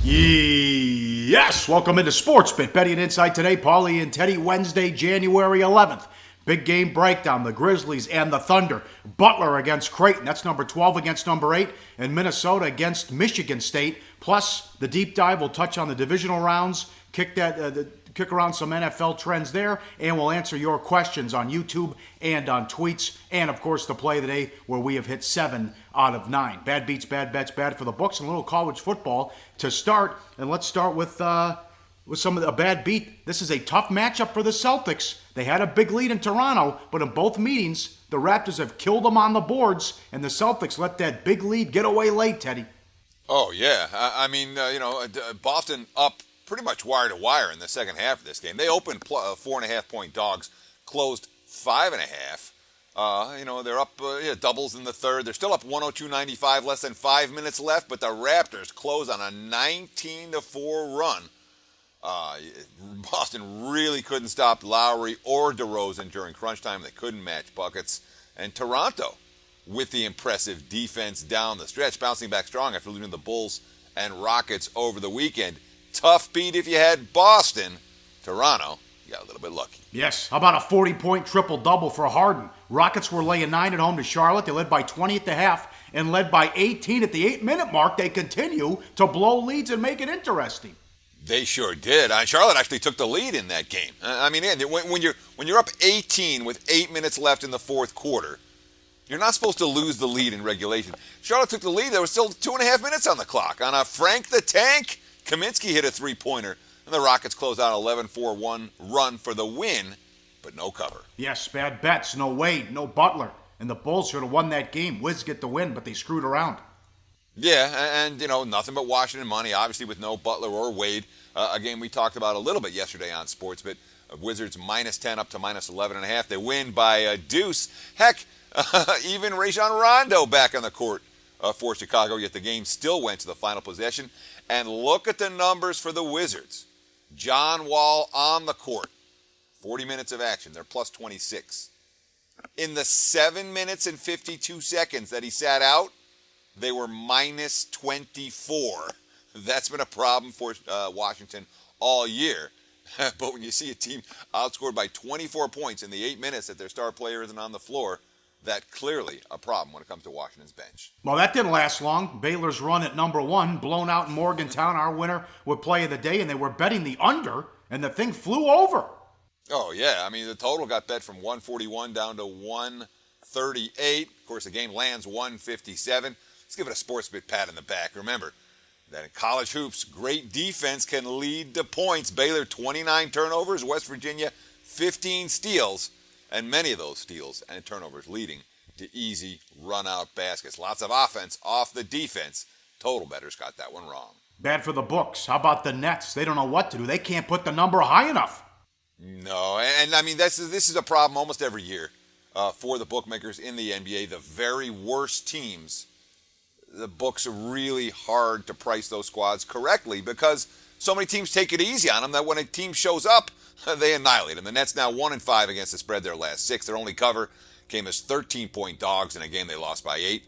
Yes, welcome into Sports Bit. Betting and Insight today, Pauly and Teddy Wednesday, January 11th. Big game breakdown, the Grizzlies and the Thunder. Butler against Creighton, that's number 12 against number 8. And Minnesota against Michigan State. Plus, the deep dive will touch on the divisional rounds, kick around some NFL trends there, and we'll answer your questions on YouTube and on tweets. And, of course, the play of the day where we have hit 7 out of 9. Bad beats, bad bets, bad for the books, and a little college football to start. And let's start with some of the bad beat. This is a tough matchup for the Celtics. They had a big lead in Toronto, but in both meetings, the Raptors have killed them on the boards, and the Celtics let that big lead get away late, Teddy. Oh, yeah. Boston up pretty much wire to wire in the second half of this game. They opened 4.5-point dogs, closed 5.5. They're up doubles in the third. They're still up 102-95, less than 5 minutes left, but the Raptors close on a 19-4 run. Boston really couldn't stop Lowry or DeRozan during crunch time. They couldn't match buckets. And Toronto, with the impressive defense down the stretch, bouncing back strong after losing the Bulls and Rockets over the weekend. Tough beat if you had Boston. Toronto, you got a little bit lucky. Yes, how about a 40-point triple-double for Harden? Rockets were laying 9 at home to Charlotte. They led by 20 at the half and led by 18 at the 8-minute mark. They continue to blow leads and make it interesting. They sure did. Charlotte actually took the lead in that game. When you're up 18 with 8 minutes left in the fourth quarter, you're not supposed to lose the lead in regulation. Charlotte took the lead. There was still 2.5 minutes on the clock. On a Frank the Tank, Kaminsky hit a three-pointer, and the Rockets closed out an 11-4-1 run for the win, but no cover. Yes, bad bets. No Wade, no Butler. And the Bulls should have won that game. Wiz get the win, but they screwed around. Yeah, and nothing but Washington money, obviously with no Butler or Wade. A game we talked about a little bit yesterday on Sports, but Wizards -10 up to -11.5. They win by a deuce. Heck, even Rajon Rondo back on the court for Chicago, yet the game still went to the final possession. And look at the numbers for the Wizards. John Wall on the court, 40 minutes of action. They're plus 26. In the 7 minutes and 52 seconds that he sat out, they were minus 24. That's been a problem for Washington all year. But when you see a team outscored by 24 points in the 8 minutes that their star player isn't on the floor, that's clearly a problem when it comes to Washington's bench. Well, that didn't last long. Baylor's run at number 1, blown out in Morgantown. Our winner would play of the day, and they were betting the under, and the thing flew over. Oh, yeah. The total got bet from 141 down to 138. Of course, the game lands 157. Let's give it a sports bit pat in the back. Remember that in college hoops, great defense can lead to points. Baylor, 29 turnovers. West Virginia, 15 steals. And many of those steals and turnovers leading to easy run-out baskets. Lots of offense off the defense. Total bettors got that one wrong. Bad for the books. How about the Nets? They don't know what to do. They can't put the number high enough. No, and this is a problem almost every year for the bookmakers in the NBA. The very worst teams, the books are really hard to price those squads correctly because so many teams take it easy on them that when a team shows up, they annihilate them. The Nets now 1-5 against the spread their last 6. Their only cover came as 13-point dogs in a game they lost by 8.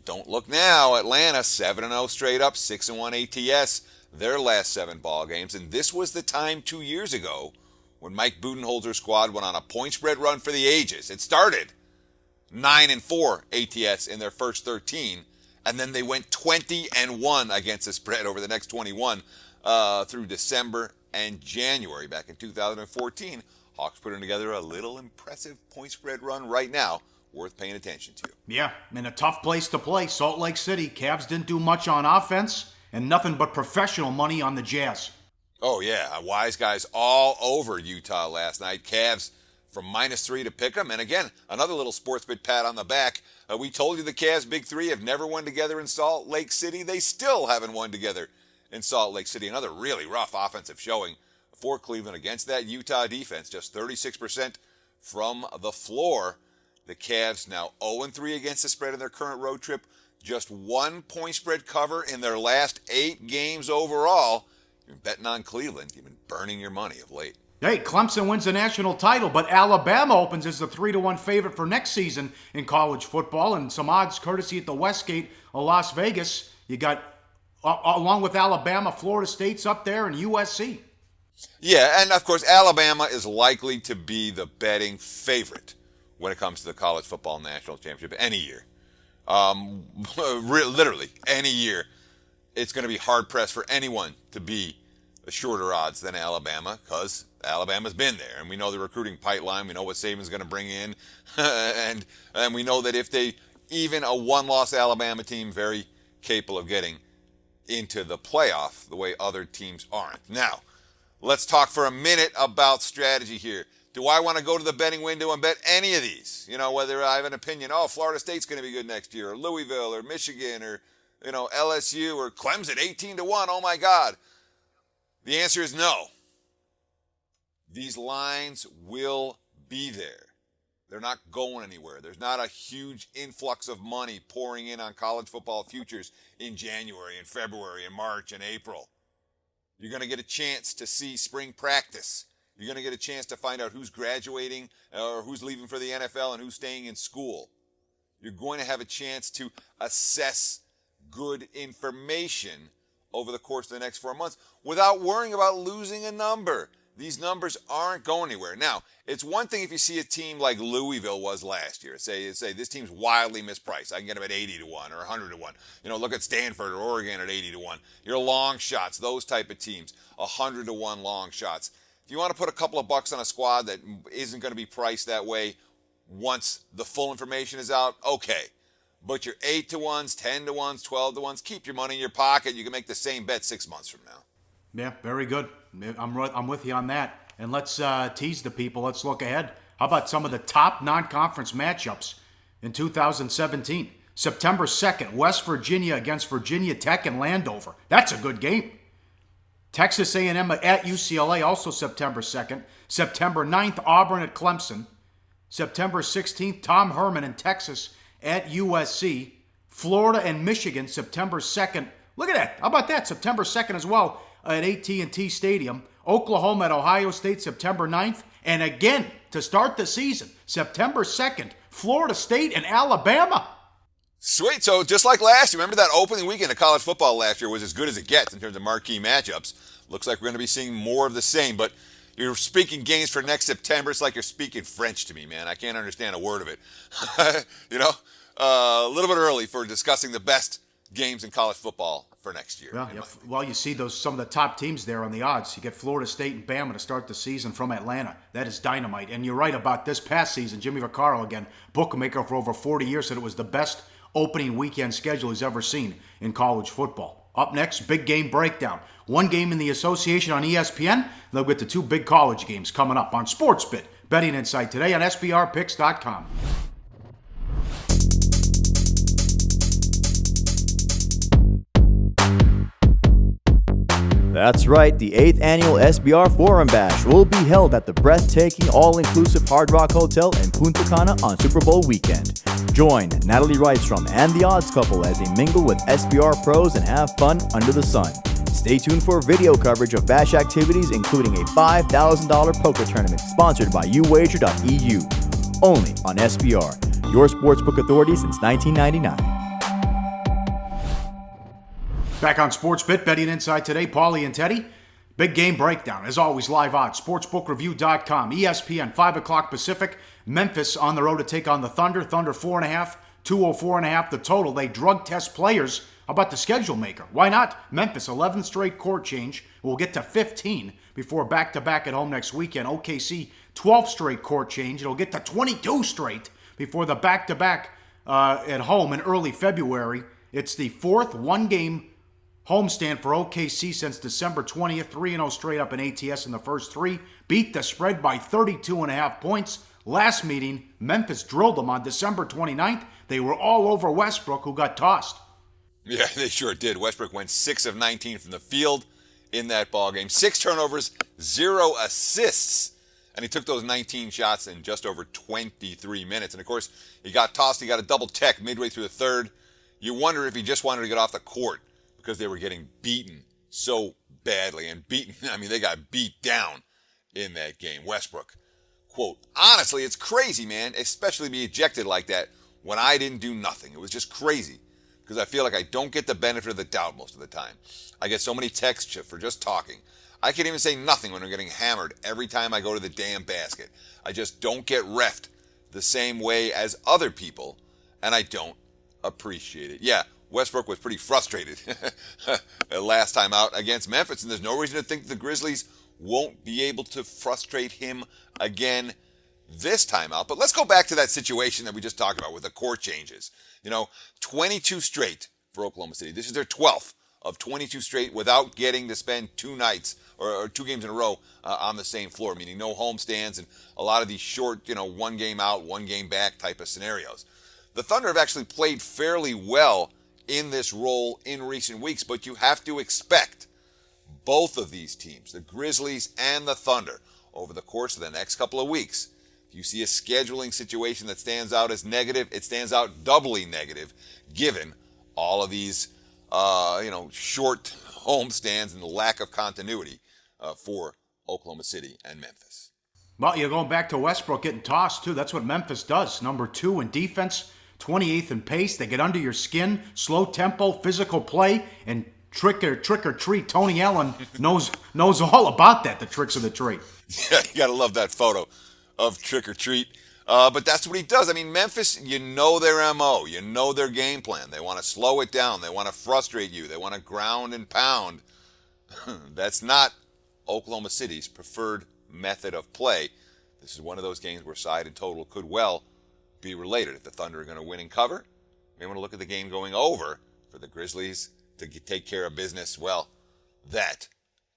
Don't look now. Atlanta 7-0 straight up, 6-1 ATS, their last 7 ball games. And this was the time 2 years ago when Mike Budenholzer's squad went on a point spread run for the ages. It started 9-4 ATS in their first 13, and then they went 20-1 against the spread over the next 21 through December and January back in 2014. Hawks putting together a little impressive point spread run right now, worth paying attention to. Yeah, in a tough place to play, Salt Lake City. Cavs didn't do much on offense and nothing but professional money on the Jazz. Oh, yeah. Wise guys all over Utah last night. Cavs from -3 to pick 'em. And again, another little sports bit pat on the back. We told you the Cavs Big Three have never won together in Salt Lake City. They still haven't won together in Salt Lake City. Another really rough offensive showing for Cleveland against that Utah defense. Just 36% from the floor. The Cavs now 0-3 against the spread in their current road trip. Just 1 point spread cover in their last 8 games overall. You've been betting on Cleveland. You've been burning your money of late. Hey, Clemson wins the national title, but Alabama opens as the 3-1 favorite for next season in college football. And some odds courtesy at the Westgate of Las Vegas. You got along with Alabama, Florida State's up there, and USC. Yeah, and of course, Alabama is likely to be the betting favorite when it comes to the college football national championship any year. Literally, any year. It's going to be hard-pressed for anyone to be a shorter odds than Alabama because Alabama's been there. And we know the recruiting pipeline. We know what Saban's going to bring in. and we know that if they, even a one-loss Alabama team, very capable of getting into the playoff the way other teams aren't. Now, let's talk for a minute about strategy here. Do I want to go to the betting window and bet any of these? You know, whether I have an opinion, Florida State's going to be good next year, or Louisville, or Michigan, or, LSU, or Clemson, 18-1, oh my God. The answer is no. These lines will be there. They're not going anywhere. There's not a huge influx of money pouring in on college football futures in January and February and March and April. You're going to get a chance to see spring practice. You're going to get a chance to find out who's graduating or who's leaving for the NFL and who's staying in school. You're going to have a chance to assess good information over the course of the next 4 months without worrying about losing a number. These numbers aren't going anywhere. Now, it's one thing if you see a team like Louisville was last year. Say this team's wildly mispriced. I can get them at 80-1 or 100-1. Look at Stanford or Oregon at 80-1. Your long shots, those type of teams, 100-1 long shots. If you want to put a couple of bucks on a squad that isn't going to be priced that way once the full information is out, okay. But your 8-1s, 10-1s, 12-1s, keep your money in your pocket. You can make the same bet 6 months from now. Yeah, very good. I'm with you on that. And let's tease the people. Let's look ahead. How about some of the top non-conference matchups in 2017? September 2nd, West Virginia against Virginia Tech and Landover. That's a good game. Texas A&M at UCLA, also September 2nd. September 9th, Auburn at Clemson. September 16th, Tom Herman in Texas at USC. Florida and Michigan, September 2nd. Look at that. How about that? September 2nd as well at AT&T Stadium. Oklahoma at Ohio State, September 9th. And again, to start the season, September 2nd, Florida State and Alabama. Sweet. So just like last year, remember that opening weekend of college football last year was as good as it gets in terms of marquee matchups. Looks like we're going to be seeing more of the same. But you're speaking games for next September. It's like you're speaking French to me, man. I can't understand a word of it. A little bit early for discussing the best games in college football for next year. Well, you see some of the top teams there on the odds. You get Florida State and Bama to start the season from Atlanta. That is dynamite. And you're right about this past season. Jimmy Vaccaro, again, bookmaker for over 40 years, said it was the best opening weekend schedule he's ever seen in college football. Up next, big game breakdown. One game in the association on ESPN. They'll get to two big college games coming up on SportsBit. Betting Insight today on SBRPicks.com. That's right, the 8th annual SBR Forum Bash will be held at the breathtaking all-inclusive Hard Rock Hotel in Punta Cana on Super Bowl weekend. Join Natalie Rydstrom and the Odds Couple as they mingle with SBR pros and have fun under the sun. Stay tuned for video coverage of Bash activities, including a $5,000 poker tournament sponsored by uwager.eu. Only on SBR, your sportsbook authority since 1999. Back on SportsBit, Betting Insight today, Pauly and Teddy. Big game breakdown, as always, live odds, sportsbookreview.com, ESPN, 5 o'clock Pacific. Memphis on the road to take on the Thunder. Thunder 4.5, 204.5 the total. They drug test players. How about the schedule maker? Why not? Memphis, 11th straight court change. We'll get to 15 before back-to-back at home next weekend. OKC, 12th straight court change. It'll get to 22 straight before the back-to-back at home in early February. It's the fourth one-game homestand for OKC since December 20th, 3-0 straight up in ATS in the first three. Beat the spread by 32.5 points. Last meeting, Memphis drilled them on December 29th. They were all over Westbrook, who got tossed. Yeah, they sure did. Westbrook went 6 of 19 from the field in that ballgame. 6 turnovers, 0 assists. And he took those 19 shots in just over 23 minutes. And, of course, he got tossed. He got a double tech midway through the third. You wonder if he just wanted to get off the court, because they were getting beaten so badly. And they got beat down in that game. Westbrook, quote, honestly, it's crazy, man, especially to be ejected like that when I didn't do nothing. It was just crazy. because I feel like I don't get the benefit of the doubt most of the time. I get so many texts for just talking. I can't even say nothing when I'm getting hammered every time I go to the damn basket. I just don't get reffed the same way as other people, and I don't appreciate it. Yeah, Westbrook was pretty frustrated last time out against Memphis, and there's no reason to think the Grizzlies won't be able to frustrate him again this time out. But let's go back to that situation that we just talked about with the court changes. 22 straight for Oklahoma City. This is their 12th of 22 straight without getting to spend 2 nights or 2 games in a row on the same floor, meaning no homestands and a lot of these short, 1 game out, 1 game back type of scenarios. The Thunder have actually played fairly well in this role in recent weeks, but you have to expect both of these teams, the Grizzlies and the Thunder, over the course of the next couple of weeks, if you see a scheduling situation that stands out as negative, it stands out doubly negative, given all of these, short homestands and the lack of continuity for Oklahoma City and Memphis. Well, you're going back to Westbrook getting tossed, too. That's what Memphis does. Number 2 in defense, 28th in pace. They get under your skin, slow tempo, physical play, and trick or treat. Tony Allen knows all about that, the tricks of the trade. Yeah, you got to love that photo of trick or treat. But that's what he does. I mean, Memphis, you know their MO. You know their game plan. They want to slow it down. They want to frustrate you. They want to ground and pound. That's not Oklahoma City's preferred method of play. This is one of those games where side and total could well be related. If the Thunder are going to win and cover, we want to look at the game going over for the Grizzlies to take care of business. Well, that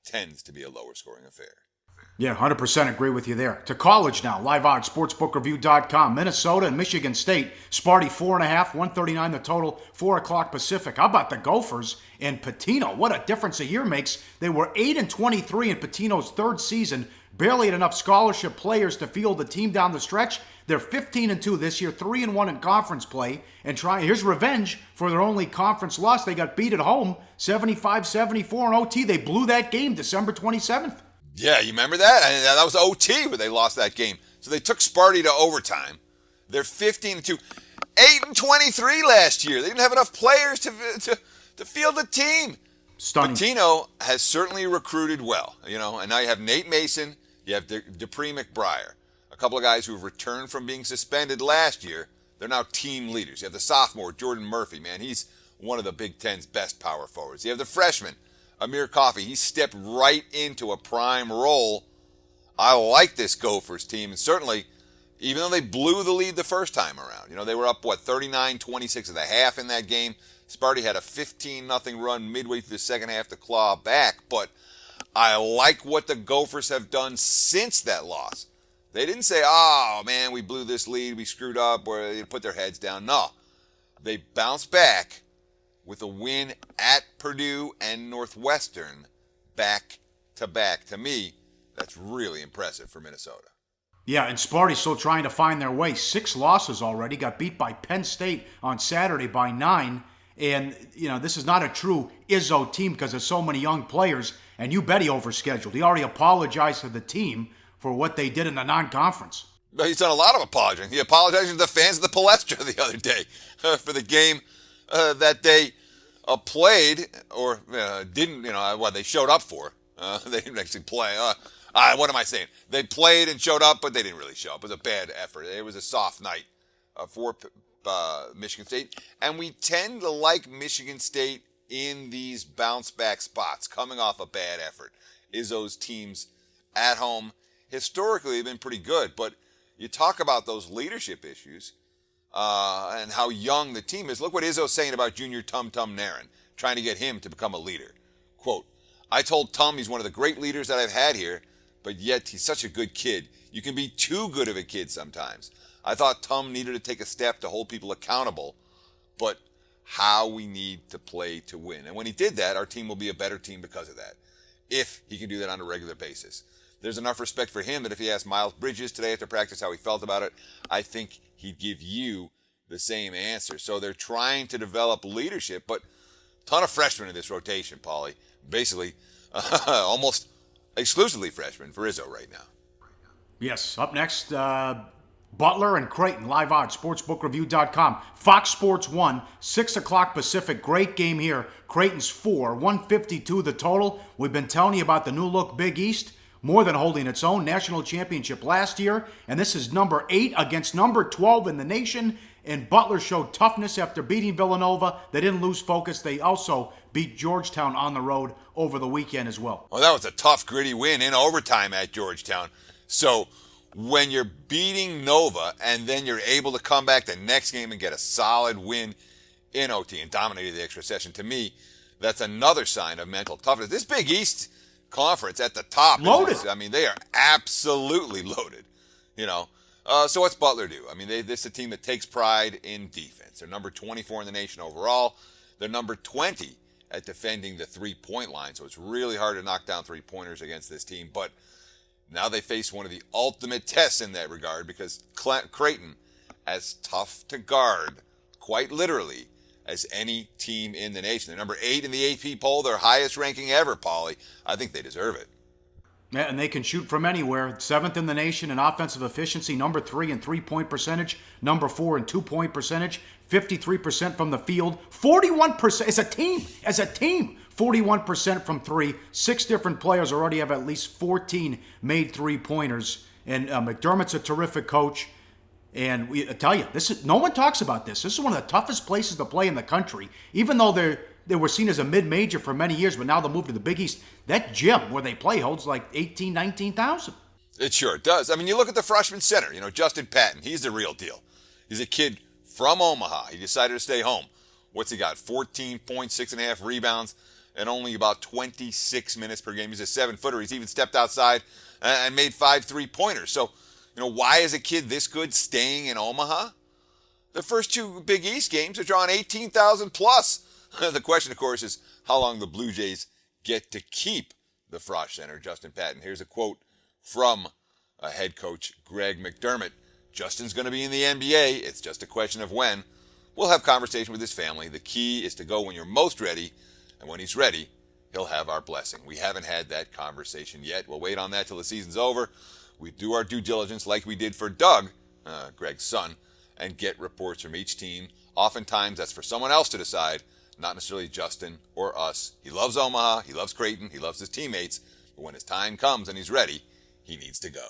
tends to be a lower scoring affair. Yeah, 100% agree with you there. To college now, live odds, sportsbookreview.com. Minnesota and Michigan State. Sparty 4.5, 139 the total, 4 o'clock Pacific. How about the Gophers and Pitino? What a difference a year makes. They were 8-23 in Pitino's 3rd season. Barely had enough scholarship players to field the team down the stretch. They're 15-2 this year, 3-1 in conference play. And here's revenge for their only conference loss. They got beat at home, 75-74 in OT. They blew that game December 27th. Yeah, you remember that? That was OT where they lost that game. So they took Sparty to overtime. They're 15-2. 8-23 last year. They didn't have enough players to field the team. Stunning. Pitino has certainly recruited well, and now you have Nate Mason, you have Dupree McBriar, a couple of guys who have returned from being suspended last year. They're now team leaders. You have the sophomore, Jordan Murphy, man. He's one of the Big Ten's best power forwards. You have the freshman, Amir Coffey. He stepped right into a prime role. I like this Gophers team, and certainly, even though they blew the lead the first time around, they were up, 39-26 at the half in that game. Sparty had a 15-0 run midway through the second half to claw back, but I like what the Gophers have done since that loss. They didn't say, oh, man, we blew this lead, we screwed up, or they put their heads down. No, they bounced back with a win at Purdue and Northwestern back-to-back. To me, that's really impressive for Minnesota. Yeah, and Sparty's still trying to find their way. 6 losses already. Got beat by Penn State on Saturday by 9. And, this is not a true Izzo team because there's so many young players. And you bet he overscheduled. He already apologized to the team for what they did in the non-conference. He's done a lot of apologizing. He apologized to the fans of the Palestra the other day for the game that they played or didn't, they showed up for. They didn't actually play. What am I saying? They played and showed up, but they didn't really show up. It was a bad effort. It was a soft night for Michigan State. And we tend to like Michigan State in these bounce-back spots, coming off a bad effort. Izzo's teams at home historically have been pretty good, but you talk about those leadership issues and how young the team is. Look what Izzo's saying about Junior Tum Tum Nairn, trying to get him to become a leader. Quote, I told Tum he's one of the great leaders that I've had here, but yet he's such a good kid. You can be too good of a kid sometimes. I thought Tum needed to take a step to hold people accountable, but how we need to play to win. And when he did that, our team will be a better team because of that, if he can do that on a regular basis. There's enough respect for him that if he asked Miles Bridges today after practice how he felt about it, I think he'd give you the same answer. So they're trying to develop leadership, but a ton of freshmen in this rotation, Pauly. Basically, almost exclusively freshmen for Izzo right now. Yes. Up next, Butler and Creighton, live odds, sportsbookreview.com. Fox Sports 1, 6 o'clock Pacific. Great game here. Creighton's 4, 152 the total. We've been telling you about the new look Big East. More than holding its own. National championship last year. And this is number 8 against number 12 in the nation. And Butler showed toughness after beating Villanova. They didn't lose focus. They also beat Georgetown on the road over the weekend as well. Well, that was a tough, gritty win in overtime at Georgetown. So when you're beating Nova and then you're able to come back the next game and get a solid win in OT and dominated the extra session, to me, that's another sign of mental toughness. This Big East conference at the top, loaded. They are absolutely loaded. So what's Butler do? This is a team that takes pride in defense. They're number 24 in the nation overall. They're number 20 at defending the three-point line. So it's really hard to knock down three-pointers against this team. But now they face one of the ultimate tests in that regard because Creighton, as tough to guard, quite literally, as any team in the nation. They're number 8 in the AP poll, their highest ranking ever, Pauly. I think they deserve it. Yeah, and they can shoot from anywhere. 7th in the nation in offensive efficiency, number 3 in three-point percentage, number 4 in two-point percentage, 53% from the field, 41% as a team, 41% from 3. 6 different players already have at least 14 made three-pointers. And McDermott's a terrific coach. And I tell you, no one talks about this. This is one of the toughest places to play in the country, even though they were seen as a mid-major for many years, but now they moved to the Big East. That gym where they play holds like 18,000, 19,000. It sure does. You look at the freshman center, Justin Patton. He's the real deal. He's a kid from Omaha. He decided to stay home. What's he got? 14 points, 6.5 rebounds, and only about 26 minutes per game. He's a 7-footer. He's even stepped outside and made 5 3-pointers. So, why is a kid this good staying in Omaha? The first 2 Big East games are drawing 18,000 plus. The question, of course, is how long the Blue Jays get to keep the Frosh Center. Justin Patton. Here's a quote from head coach Greg McDermott. Justin's going to be in the NBA. It's just a question of when. We'll have conversation with his family. The key is to go when you're most ready, and when he's ready, he'll have our blessing. We haven't had that conversation yet. We'll wait on that till the season's over. We do our due diligence like we did for Doug, Greg's son, and get reports from each team. Oftentimes, that's for someone else to decide, not necessarily Justin or us. He loves Omaha, he loves Creighton, he loves his teammates, but when his time comes and he's ready, he needs to go.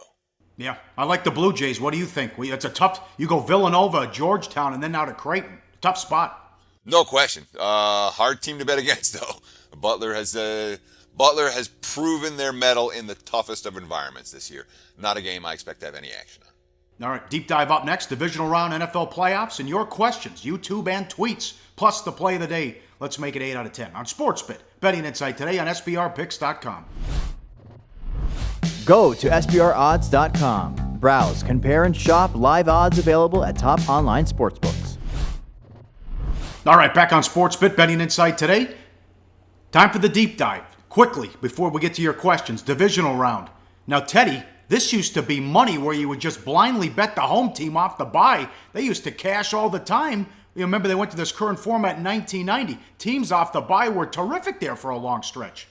Yeah, I like the Blue Jays. What do you think? It's a tough, you go Villanova, Georgetown, and then now to Creighton. Tough spot. No question. Hard team to bet against, though. Butler has proven their mettle in the toughest of environments this year. Not a game I expect to have any action on. All right, deep dive up next, divisional round NFL playoffs, and your questions, YouTube and tweets, plus the play of the day. Let's make it 8 out of 10 on SportsBit. Betting Insight today on SBRpicks.com. Go to SBRodds.com. Browse, compare, and shop live odds available at top online sportsbooks. All right, back on SportsBit, Betting Insight today. Time for the deep dive. Quickly, before we get to your questions, divisional round. Now, Teddy, this used to be money where you would just blindly bet the home team off the bye. They used to cash all the time. You remember they went to this current format in 1990. Teams off the bye were terrific there for a long stretch.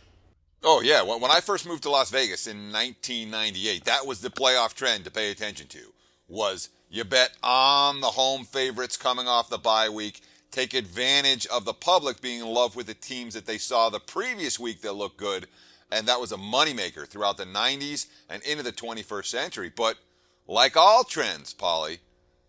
Oh, yeah. When I first moved to Las Vegas in 1998, that was the playoff trend to pay attention to, was you bet on the home favorites coming off the bye week, take advantage of the public being in love with the teams that they saw the previous week that looked good, and that was a moneymaker throughout the 90s and into the 21st century. But like all trends, Pauly,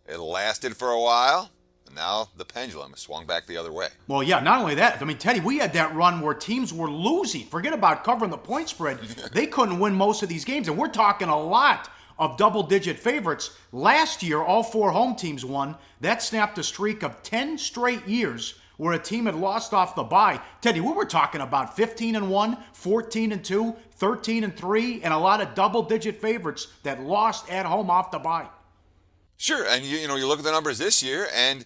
it lasted for a while, and now the pendulum has swung back the other way. Well, yeah, not only that. Teddy, we had that run where teams were losing. Forget about covering the point spread. They couldn't win most of these games, and we're talking a lot of double-digit favorites. Last year, all 4 home teams won. That snapped a streak of 10 straight years where a team had lost off the bye. Teddy, we were talking about 15-1, 14-2, 13-3, and a lot of double-digit favorites that lost at home off the bye. Sure, and you look at the numbers this year, and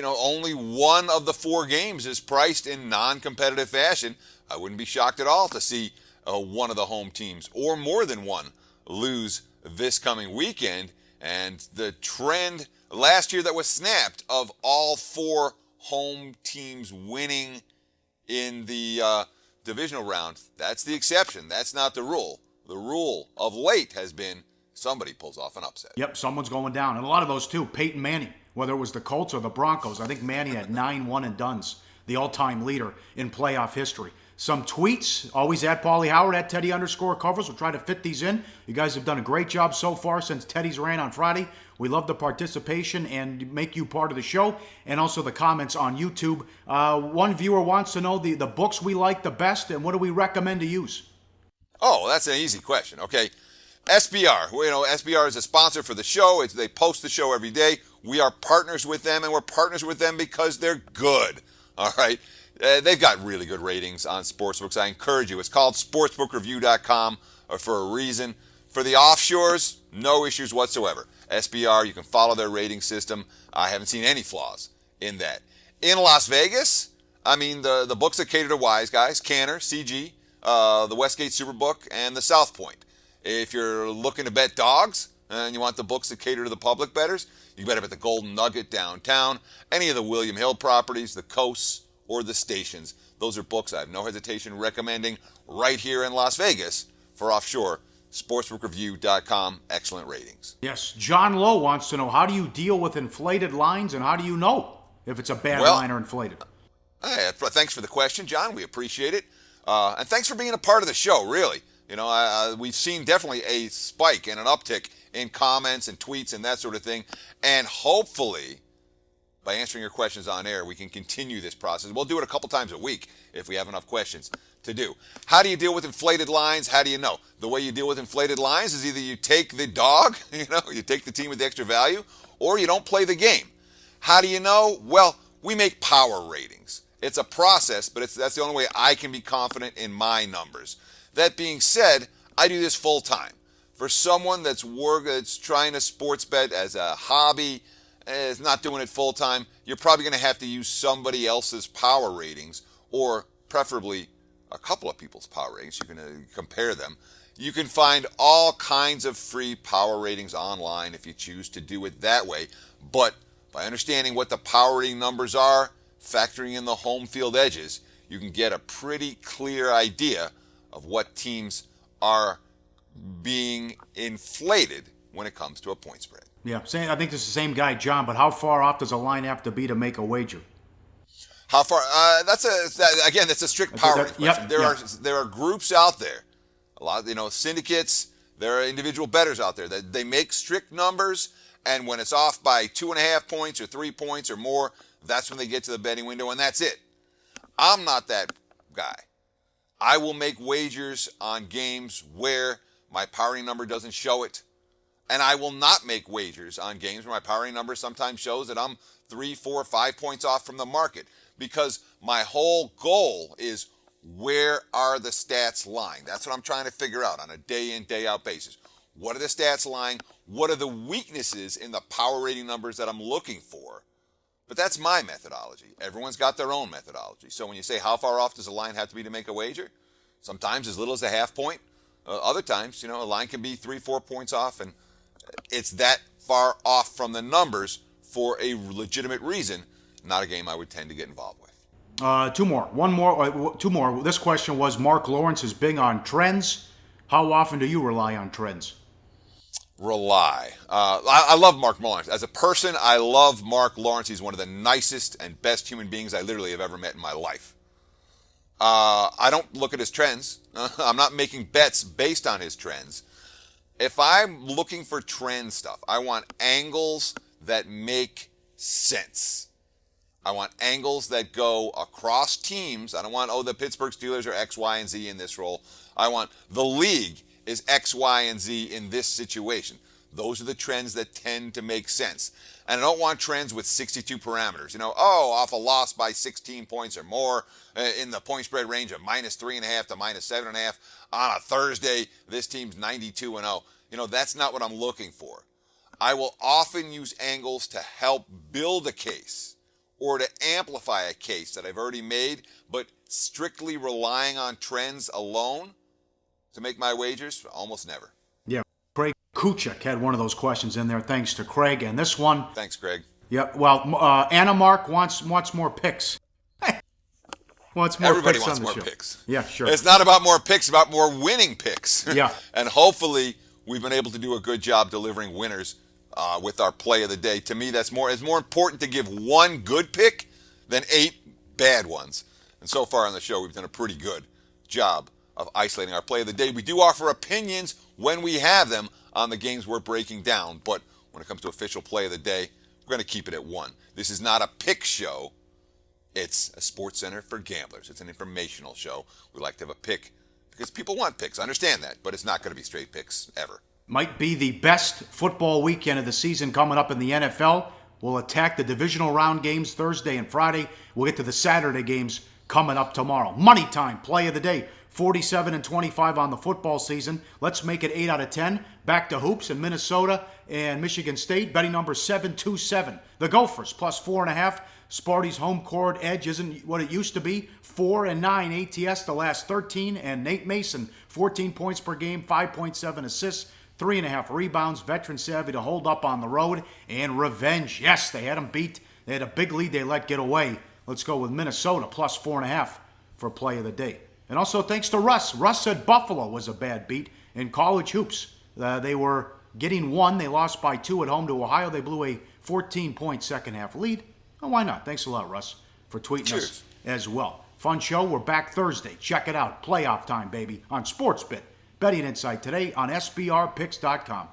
only one of the 4 games is priced in non-competitive fashion. I wouldn't be shocked at all to see one of the home teams, or more than one, lose this coming weekend. And the trend last year that was snapped of all 4 home teams winning in the divisional round, that's the exception. That's not the rule. The rule of late has been somebody pulls off an upset. Yep, someone's going down. And a lot of those, too. Peyton Manning, whether it was the Colts or the Broncos. I think Manning had 9 one-and-dones, the all-time leader in playoff history. Some tweets, always at Pauly Howard, at Teddy_covers. We'll try to fit these in. You guys have done a great job so far since Teddy's ran on Friday. We love the participation and make you part of the show, and also the comments on YouTube. One viewer wants to know the books we like the best, and what do we recommend to use? Oh, that's an easy question. Okay, SBR. SBR is a sponsor for the show. They post the show every day. We are partners with them, and we're partners with them because they're good. All right. They've got really good ratings on sportsbooks. I encourage you. It's called sportsbookreview.com for a reason. For the offshores, no issues whatsoever. SBR, you can follow their rating system. I haven't seen any flaws in that. In Las Vegas, the books that cater to wise guys, Canner, CG, the Westgate Superbook, and the South Point. If you're looking to bet dogs and you want the books that cater to the public bettors, you better bet the Golden Nugget downtown, any of the William Hill properties, the Coasts, or the Stations. Those are books I have no hesitation recommending right here in Las Vegas for offshore. sportsbookreview.com. Excellent ratings. Yes, John Lowe wants to know, how do you deal with inflated lines, and how do you know if it's a bad line or inflated? Thanks for the question, John. We appreciate it. And thanks for being a part of the show, really. We've seen definitely a spike and an uptick in comments and tweets and that sort of thing. And hopefully, by answering your questions on air, we can continue this process. We'll do it a couple times a week if we have enough questions to do. How do you deal with inflated lines? How do you know? The way you deal with inflated lines is either you take the dog, you take the team with the extra value, or you don't play the game. How do you know? Well, we make power ratings. It's a process, but that's the only way I can be confident in my numbers. That being said, I do this full time. For someone that's trying to sports bet as a hobby, is not doing it full time, you're probably going to have to use somebody else's power ratings, or preferably a couple of people's power ratings. You can compare them. You can find all kinds of free power ratings online if you choose to do it that way. But by understanding what the power rating numbers are, factoring in the home field edges, you can get a pretty clear idea of what teams are being inflated when it comes to a point spread. Yeah, I think this is the same guy, John, but how far off does a line have to be to make a wager? How far? That's a strict power rating question. There are groups out there, a lot, syndicates. There are individual bettors out there that they make strict numbers, and when it's off by 2.5 points or 3 points or more, that's when they get to the betting window, and that's it. I'm not that guy. I will make wagers on games where my powering number doesn't show it. And I will not make wagers on games where my powering number sometimes shows that I'm 3, 4, 5 points off from the market. Because my whole goal is, where are the stats lying? That's what I'm trying to figure out on a day in, day out basis. What are the stats lying? What are the weaknesses in the power rating numbers that I'm looking for? But that's my methodology. Everyone's got their own methodology. So when you say how far off does a line have to be to make a wager? Sometimes as little as a half point. Other times, a line can be 3, 4 points off, and it's that far off from the numbers for a legitimate reason. Not a game I would tend to get involved with. Two more. This question was, Mark Lawrence is big on trends. How often do you rely on trends? Rely. I love Mark Lawrence. As a person, I love Mark Lawrence. He's one of the nicest and best human beings I literally have ever met in my life. I don't look at his trends. I'm not making bets based on his trends. If I'm looking for trend stuff, I want angles that make sense. I want angles that go across teams. I don't want, the Pittsburgh Steelers are X, Y, and Z in this role. I want the league is X, Y, and Z in this situation. Those are the trends that tend to make sense. And I don't want trends with 62 parameters. Off a loss by 16 points or more in the point spread range of -3.5 to -7.5 on a Thursday. This team's 92-0. That's not what I'm looking for. I will often use angles to help build a case or to amplify a case that I've already made, but strictly relying on trends alone to make my wagers, almost never. Yeah, Craig Kuchek had one of those questions in there, thanks to Craig. And this one... Thanks, Craig. Yeah, well, Anna Mark wants more picks. Everybody wants more picks. Yeah, sure. It's not about more picks, it's about more winning picks. Yeah. And hopefully we've been able to do a good job delivering winners with our play of the day. To me, it's more important to give one good pick than 8 bad ones. And so far on the show, we've done a pretty good job of isolating our play of the day. We do offer opinions when we have them on the games we're breaking down, but when it comes to official play of the day, we're going to keep it at 1. This is not a pick show. It's a sports center for gamblers. It's an informational show. We like to have a pick because people want picks. I understand that, but it's not going to be straight picks ever. Might be the best football weekend of the season coming up in the NFL. We'll attack the divisional round games Thursday and Friday. We'll get to the Saturday games coming up tomorrow. Money time, play of the day. 47-25 on the football season. Let's make it 8 out of 10. Back to hoops in Minnesota and Michigan State. Betting number 727. The Gophers plus 4.5. Sparty's home court edge isn't what it used to be. 4-9 ATS the last 13. And Nate Mason, 14 points per game, 5.7 assists, 3.5 rebounds. Veteran savvy to hold up on the road. And revenge. Yes, they had them beat. They had a big lead they let get away. Let's go with Minnesota plus 4.5 for play of the day. And also thanks to Russ. Russ said Buffalo was a bad beat in college hoops. They were getting 1. They lost by 2 at home to Ohio. They blew a 14-point second-half lead. Oh, why not? Thanks a lot, Russ, for tweeting us as well. Fun show. We're back Thursday. Check it out. Playoff time, baby, on SportsBit. Betting Insight today on SBRPicks.com.